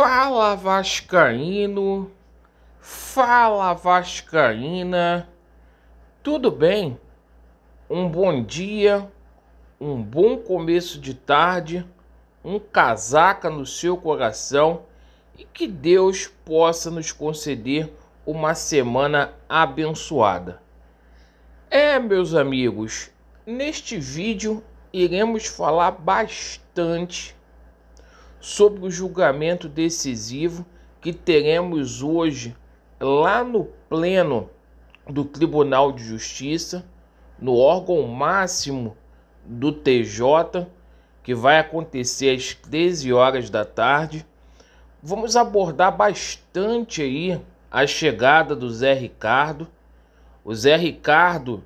Fala Vascaíno, fala Vascaína, tudo bem? Um bom dia, um bom começo de tarde, um casaca no seu coração e que Deus possa nos conceder uma semana abençoada. Meus amigos, neste vídeo iremos falar bastante sobre o julgamento decisivo que teremos hoje lá no pleno do Tribunal de Justiça, no órgão máximo do TJ, que vai acontecer às 13 horas da tarde. Vamos abordar bastante aí a chegada do Zé Ricardo. O Zé Ricardo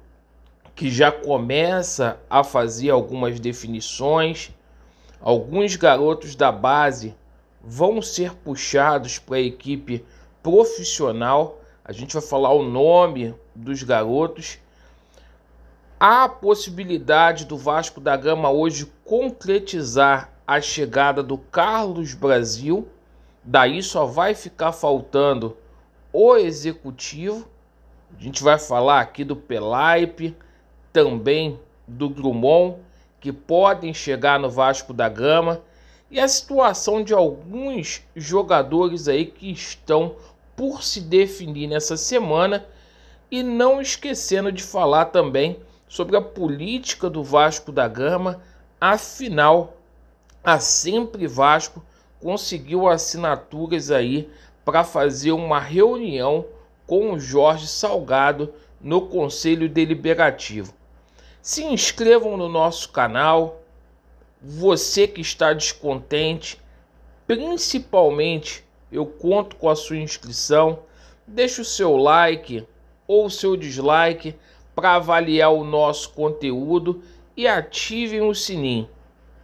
que já começa a fazer algumas definições. Alguns garotos da base vão ser puxados para a equipe profissional. A gente vai falar o nome dos garotos. Há a possibilidade do Vasco da Gama hoje concretizar a chegada do Carlos Brasil. Daí só vai ficar faltando o executivo. A gente vai falar aqui do Pelaipe, também do Drummond, que podem chegar no Vasco da Gama, e a situação de alguns jogadores aí que estão por se definir nessa semana, e não esquecendo de falar também sobre a política do Vasco da Gama. Afinal, a Sempre Vasco conseguiu assinaturas aí para fazer uma reunião com o Jorge Salgado no Conselho Deliberativo. Se inscrevam no nosso canal. Você que está descontente, principalmente eu conto com a sua inscrição. Deixe o seu like ou o seu dislike para avaliar o nosso conteúdo e ativem o sininho.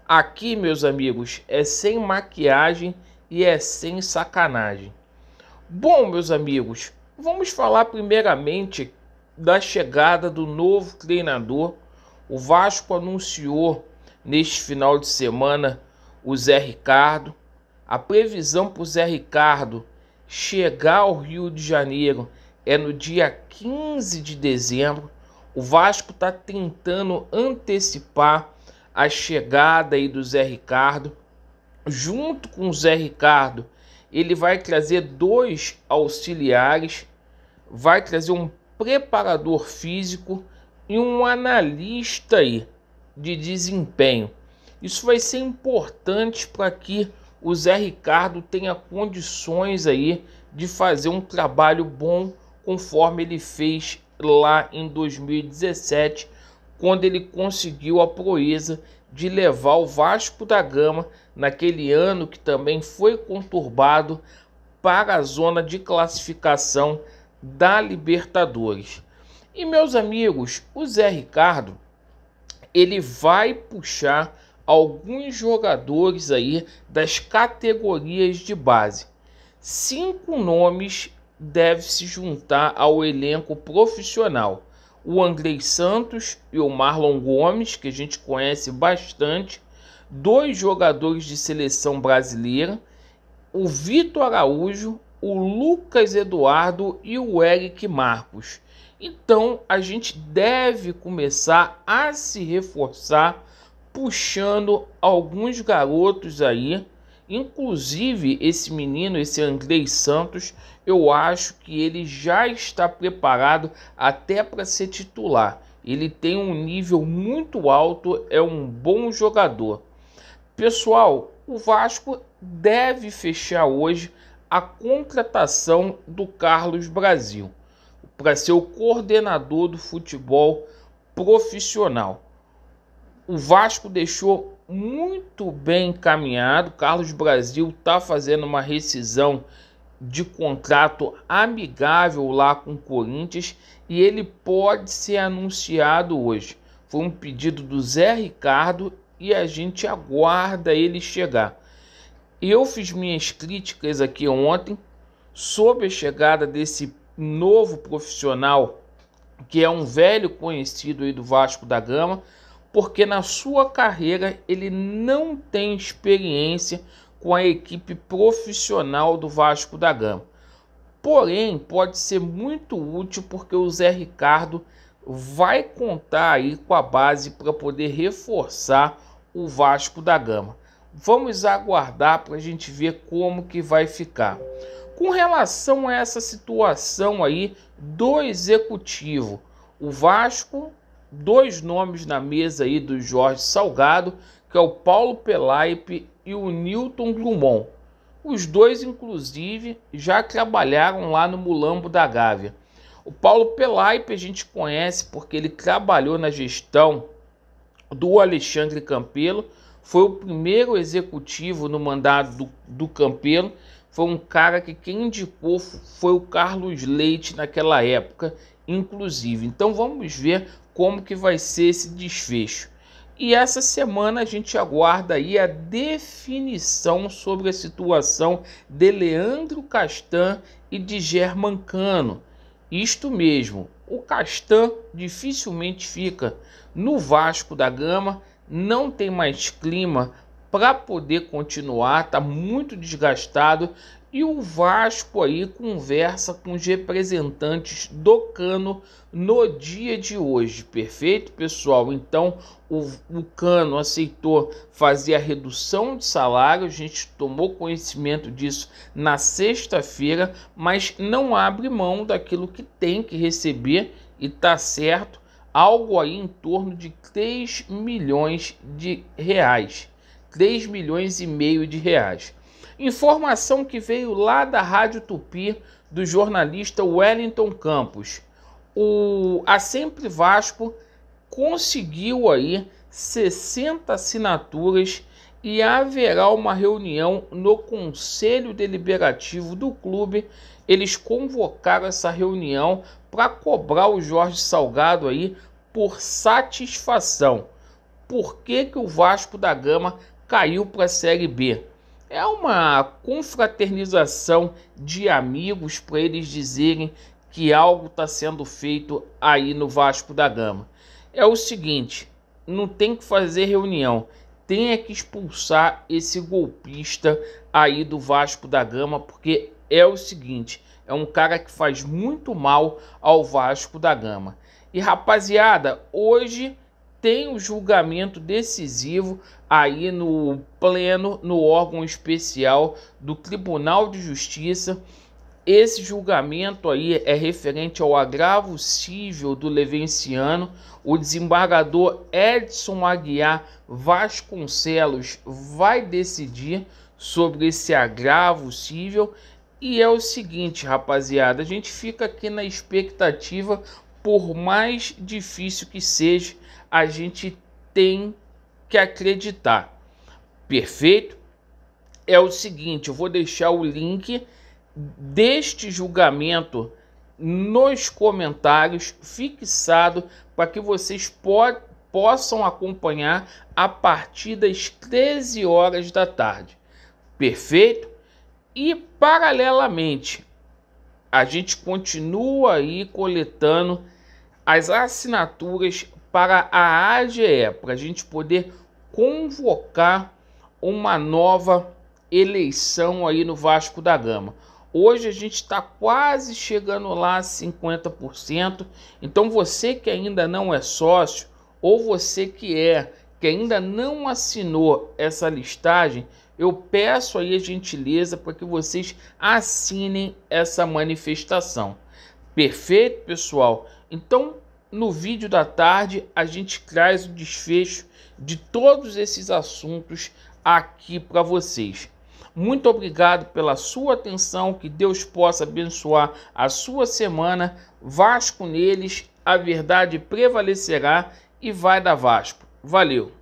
Aqui, meus amigos, é sem maquiagem e é sem sacanagem. Bom, meus amigos, vamos falar primeiramente da chegada do novo treinador. O Vasco anunciou neste final de semana o Zé Ricardo. A previsão para o Zé Ricardo chegar ao Rio de Janeiro é no dia 15 de dezembro. O Vasco está tentando antecipar a chegada aí do Zé Ricardo. Junto com o Zé Ricardo, ele vai trazer 2 auxiliares, vai trazer um preparador físico e um analista aí de desempenho. Isso vai ser importante para que o Zé Ricardo tenha condições aí de fazer um trabalho bom, conforme ele fez lá em 2017, quando ele conseguiu a proeza de levar o Vasco da Gama, naquele ano que também foi conturbado, para a zona de classificação da Libertadores. E, meus amigos, o Zé Ricardo, ele vai puxar alguns jogadores aí das categorias de base. 5 nomes devem se juntar ao elenco profissional. O Andrei Santos e o Marlon Gomes, que a gente conhece bastante. 2 jogadores de seleção brasileira. O Vitor Araújo, o Lucas Eduardo e o Eric Marcos. Então a gente deve começar a se reforçar, puxando alguns garotos aí. Inclusive esse menino, esse Andrei Santos, eu acho que ele já está preparado até para ser titular. Ele tem um nível muito alto, é um bom jogador. Pessoal, o Vasco deve fechar hoje a contratação do Carlos Brasil para ser o coordenador do futebol profissional. O Vasco deixou muito bem encaminhado. Carlos Brasil está fazendo uma rescisão de contrato amigável lá com o Corinthians e ele pode ser anunciado hoje. Foi um pedido do Zé Ricardo e a gente aguarda ele chegar. Eu fiz minhas críticas aqui ontem sobre a chegada desse novo profissional, que é um velho conhecido aí do Vasco da Gama, porque na sua carreira ele não tem experiência com a equipe profissional do Vasco da Gama. Porém, pode ser muito útil porque o Zé Ricardo vai contar aí com a base para poder reforçar o Vasco da Gama. Vamos aguardar para a gente ver como que vai ficar. Com relação a essa situação aí do executivo, o Vasco, dois nomes na mesa aí do Jorge Salgado, que é o Paulo Pelaipe e o Newton Drummond. Os dois, inclusive, já trabalharam lá no Mulambo da Gávea. O Paulo Pelaipe a gente conhece porque ele trabalhou na gestão do Alexandre Campelo, foi o primeiro executivo no mandato do Campelo, foi um cara que quem indicou foi o Carlos Leite naquela época, inclusive. Então vamos ver como que vai ser esse desfecho. E essa semana a gente aguarda aí a definição sobre a situação de Leandro Castan e de Germancano. Isto mesmo, o Castan dificilmente fica no Vasco da Gama, não tem mais clima para poder continuar, está muito desgastado. E o Vasco aí conversa com os representantes do Cano no dia de hoje, perfeito, pessoal? Então o Cano aceitou fazer a redução de salário, a gente tomou conhecimento disso na sexta-feira, mas não abre mão daquilo que tem que receber e tá certo, algo aí em torno de 3 milhões de reais, 3 milhões e meio de reais. Informação que veio lá da Rádio Tupi, do jornalista Wellington Campos. A Sempre Vasco conseguiu aí 60 assinaturas e haverá uma reunião no Conselho Deliberativo do clube. Eles convocaram essa reunião para cobrar o Jorge Salgado aí por satisfação. Por que o Vasco da Gama caiu para a Série B? É uma confraternização de amigos para eles dizerem que algo está sendo feito aí no Vasco da Gama. É o seguinte, não tem que fazer reunião, tem que expulsar esse golpista aí do Vasco da Gama, porque é o seguinte, é um cara que faz muito mal ao Vasco da Gama. E rapaziada, hoje tem o julgamento decisivo aí no pleno, no órgão especial do Tribunal de Justiça. Esse julgamento aí é referente ao agravo cível do Levenciano. O desembargador Edson Aguiar Vasconcelos vai decidir sobre esse agravo cível. E é o seguinte, rapaziada, a gente fica aqui na expectativa, por mais difícil que seja, a gente tem que acreditar. Perfeito? É o seguinte, eu vou deixar o link deste julgamento nos comentários fixado para que vocês possam acompanhar a partir das 13 horas da tarde. Perfeito? E paralelamente, a gente continua aí coletando as assinaturas para a AGE, para a gente poder convocar uma nova eleição aí no Vasco da Gama. Hoje a gente está quase chegando lá a 50%, então você que ainda não é sócio, ou você que ainda não assinou essa listagem, eu peço aí a gentileza para que vocês assinem essa manifestação. Perfeito, pessoal? Então, no vídeo da tarde, a gente traz o desfecho de todos esses assuntos aqui para vocês. Muito obrigado pela sua atenção, que Deus possa abençoar a sua semana. Vasco neles, a verdade prevalecerá e vai dar Vasco. Valeu!